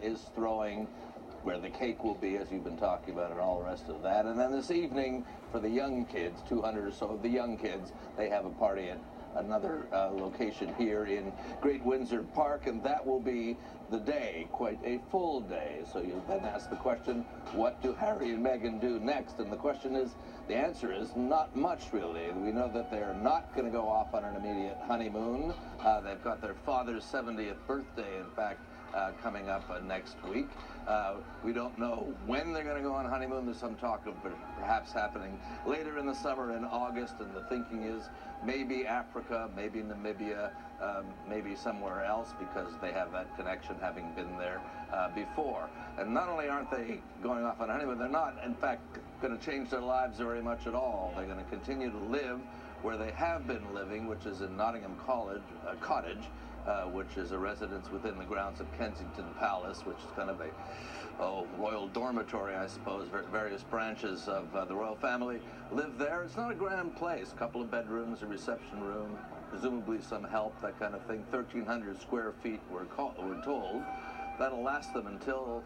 is throwing where the cake will be, as you've been talking about, and all the rest of that. And then this evening, for the young kids, 200 or so of the young kids, they have a party at another location here in Great Windsor Park, and that will be the day, quite a full day. So you then ask the question, what do Harry and Meghan do next? And the answer is not much, really. We know that they're not going to go off on an immediate honeymoon. They've got their father's 70th birthday, in fact, coming up next week. We don't know when they're going to go on honeymoon. There's some talk of perhaps happening later in the summer in August, and the thinking is maybe Africa, maybe Namibia, maybe somewhere else, because they have that connection, having been there before. And not only aren't they going off on honeymoon, they're not, in fact, going to change their lives very much at all. They're going to continue to live where they have been living, which is in Nottingham Cottage, which is a residence within the grounds of Kensington Palace, which is kind of a royal dormitory, I suppose. Various branches of the royal family live there. It's not a grand place. A couple of bedrooms, a reception room, presumably some help, that kind of thing. 1,300 square feet, we're told. That'll last them until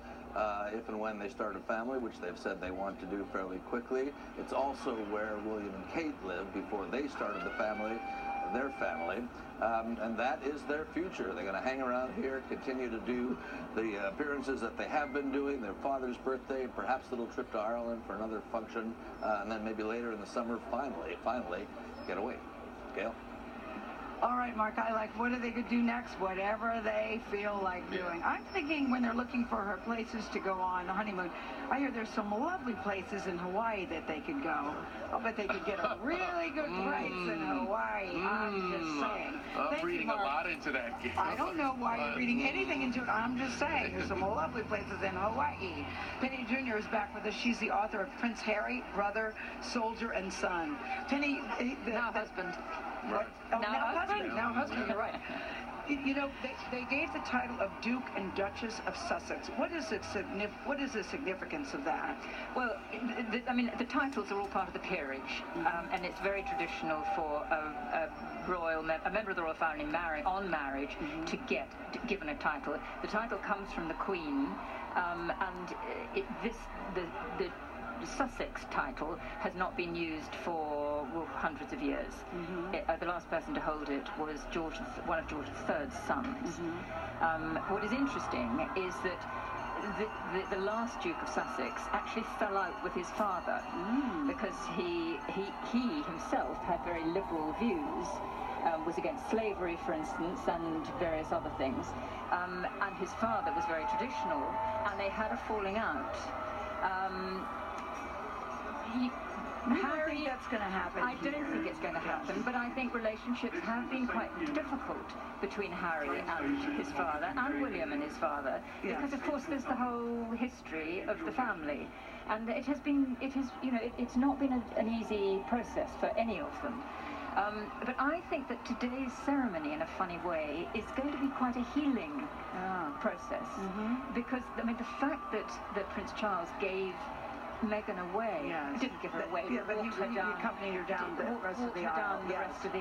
if and when they start a family, which they've said they want to do fairly quickly. It's also where William and Kate lived before they started their family, and that is their future. They're going to hang around here, continue to do the appearances that they have been doing, their father's birthday, perhaps a little trip to Ireland for another function, and then maybe later in the summer, finally get away. Gail? All right, Mark, what are they going to do next? Whatever they feel like doing. I'm thinking when they're looking for her places to go on a honeymoon, I hear there's some lovely places in Hawaii that they could go. I'll bet they could get a really good price in Hawaii. I'm just saying. I'm reading a lot into that, Gail. I don't know why you're reading anything into it. I'm just saying there's some lovely places in Hawaii. Penny Jr. is back with us. She's the author of Prince Harry, Brother, Soldier, and Son. Penny, now husband. What? Oh, now husband. Now husband, you're right. You know, they gave the title of Duke and Duchess of Sussex. What is the significance of that? Well, the titles are all part of the peerage, and it's very traditional for a member of the royal family on marriage to get given a title. The title comes from the Queen, and the Sussex title has not been used for hundreds of years. The last person to hold it was one of George III's sons. What is interesting is that the last Duke of Sussex actually fell out with his father because he himself had very liberal views, was against slavery, for instance, and various other things. And his father was very traditional, and they had a falling out. I don't think that's going to happen. I don't think it's going to happen, but I think relationships have been quite difficult between Harry and his father, and William and his father, because of course there's the whole history of the family, and it's not been an easy process for any of them. But I think that today's ceremony, in a funny way, is going to be quite a healing process, because the fact that Prince Charles gave Meghan away, didn't give her away, but he accompanied her down the rest of the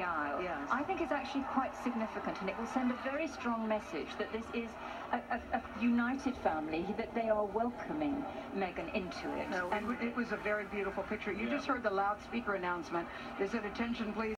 aisle. I think it's actually quite significant, and it will send a very strong message that this is a united family, that they are welcoming Meghan into it. No, and it was a very beautiful picture. You just heard the loudspeaker announcement. They said, "Attention, please."